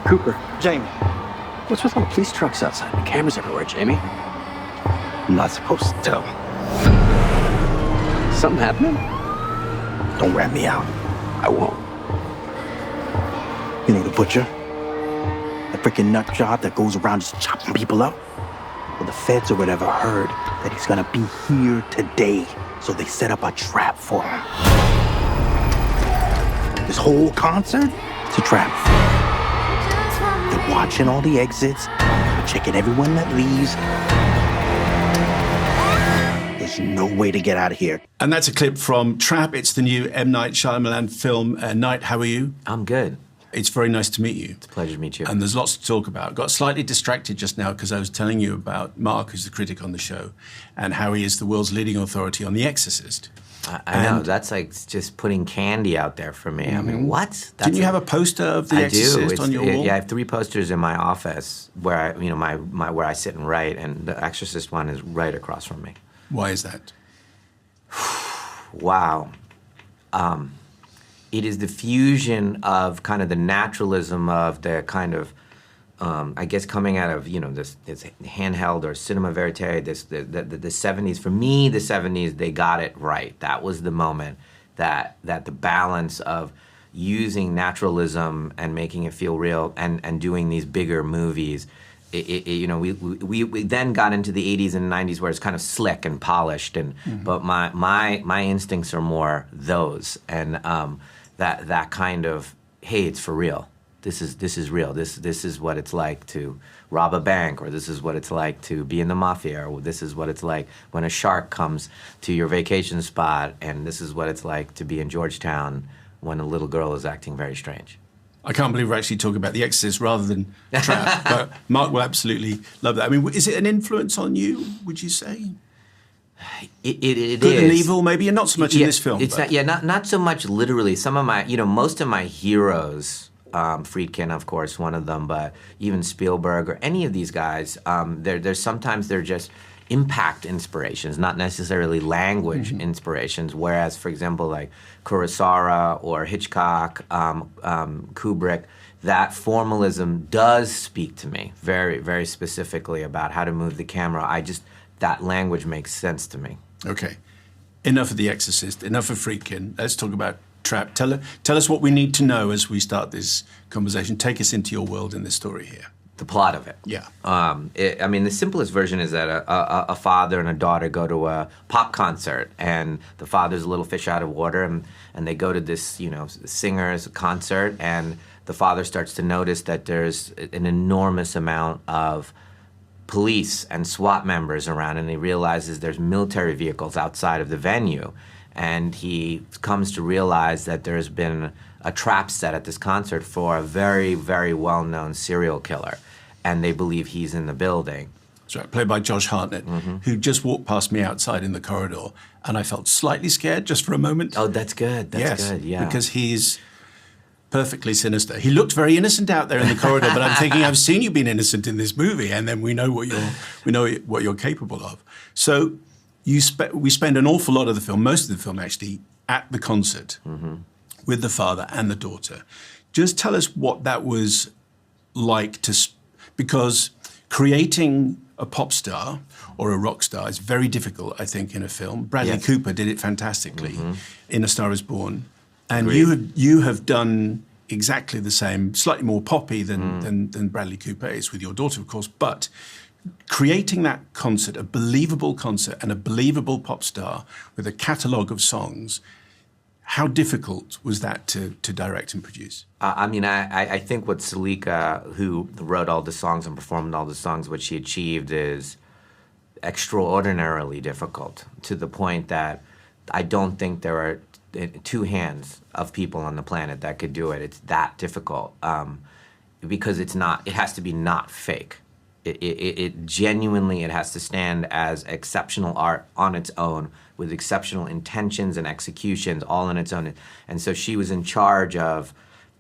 Cooper. Jamie. What's with all the police trucks outside? The cameras everywhere, Jamie. I'm not supposed to tell. Something happening? Don't rat me out. I won't. You know the butcher? The freaking nut job that goes around just chopping people up? Well, the feds or whatever heard that he's gonna be here today, so they set up a trap for him. This whole concert, it's a trap. They're watching all the exits, checking everyone that leaves. There's no way to get out of here. And that's a clip from Trap. It's the new M. Night Shyamalan film. Night, how are you? I'm good. It's very nice to meet you. It's a pleasure to meet you. And there's lots to talk about. Got slightly distracted just now because I was telling you about Mark, who's the critic on the show, and how he is the world's leading authority on The Exorcist. I know, that's like just putting candy out there for me. I mean, what? Didn't you have a poster of The Exorcist on your wall? Yeah, I have 3 posters in my office where I, where I sit and write, and The Exorcist one is right across from me. Why is that? Wow. It is the fusion of kind of the naturalism of the kind of, I guess, coming out of, this handheld or cinema verite, the 70s. For me, the 70s, they got it right. That was the moment that the balance of using naturalism and making it feel real and doing these bigger movies. We then got into the 80s and 90s where it's kind of slick and polished, but my instincts are more those, and that kind of, hey, it's for real. This is real. This is what it's like to rob a bank, or this is what it's like to be in the mafia, or this is what it's like when a shark comes to your vacation spot, and this is what it's like to be in Georgetown when a little girl is acting very strange. I can't believe we're actually talking about The Exorcist rather than Trap, but Mark will absolutely love that. I mean, is it an influence on you, would you say? It Good is. and evil, maybe, and not so much in this film. It's not so much literally. Some of my, most of my heroes, Friedkin, of course, one of them, but even Spielberg or any of these guys, there's sometimes they're just impact inspirations, not necessarily language inspirations. Whereas, for example, like Kurosawa or Hitchcock, Kubrick, that formalism does speak to me very, very specifically about how to move the camera. That language makes sense to me. Okay. Enough of The Exorcist, enough of Friedkin. Let's talk about Trap. Tell us what we need to know as we start this conversation. Take us into your world in this story here. The plot of it. Yeah. The simplest version is that a father and a daughter go to a pop concert, and the father's a little fish out of water, and they go to this, singer's concert, and the father starts to notice that there's an enormous amount of police and SWAT members around, and he realizes there's military vehicles outside of the venue, and he comes to realize that there's been a trap set at this concert for a very, very well-known serial killer, and they believe he's in the building. That's right, played by Josh Hartnett, who just walked past me outside in the corridor, and I felt slightly scared just for a moment. Oh, that's good. That's good, yeah. Because he's perfectly sinister. He looked very innocent out there in the corridor, but I'm thinking, I've seen you being innocent in this movie, and then we know what you're capable of. So we spend an awful lot of the film, most of the film actually, at the concert with the father and the daughter. Just tell us what that was like because creating a pop star or a rock star is very difficult, I think, in a film. Bradley Cooper did it fantastically in A Star Is Born. And you have done exactly the same, slightly more poppy than Bradley Cooper is with your daughter, of course, but creating that concert, a believable concert and a believable pop star with a catalogue of songs, how difficult was that to direct and produce? I think what Salika, who wrote all the songs and performed all the songs, what she achieved is extraordinarily difficult, to the point that I don't think there are 2 hands of people on the planet that could do it. It's that difficult because it has to be not fake. It genuinely, it has to stand as exceptional art on its own with exceptional intentions and executions all on its own. And so she was in charge of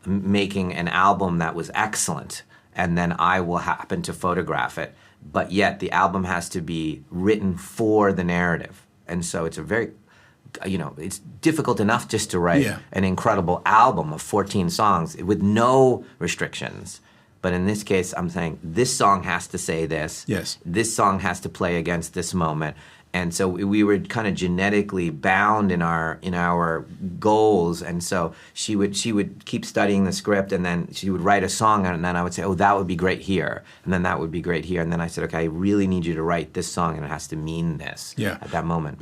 making an album that was excellent, and then I will happen to photograph it. But yet the album has to be written for the narrative. And so it's a very, it's difficult enough just to write an incredible album of 14 songs with no restrictions. But in this case, I'm saying this song has to say this. Yes. This song has to play against this moment. And so we were kind of genetically bound in our goals. And so she would keep studying the script, and then she would write a song, and then I would say, oh, that would be great here, and then that would be great here. And then I said, okay, I really need you to write this song, and it has to mean this Yeah. at that moment.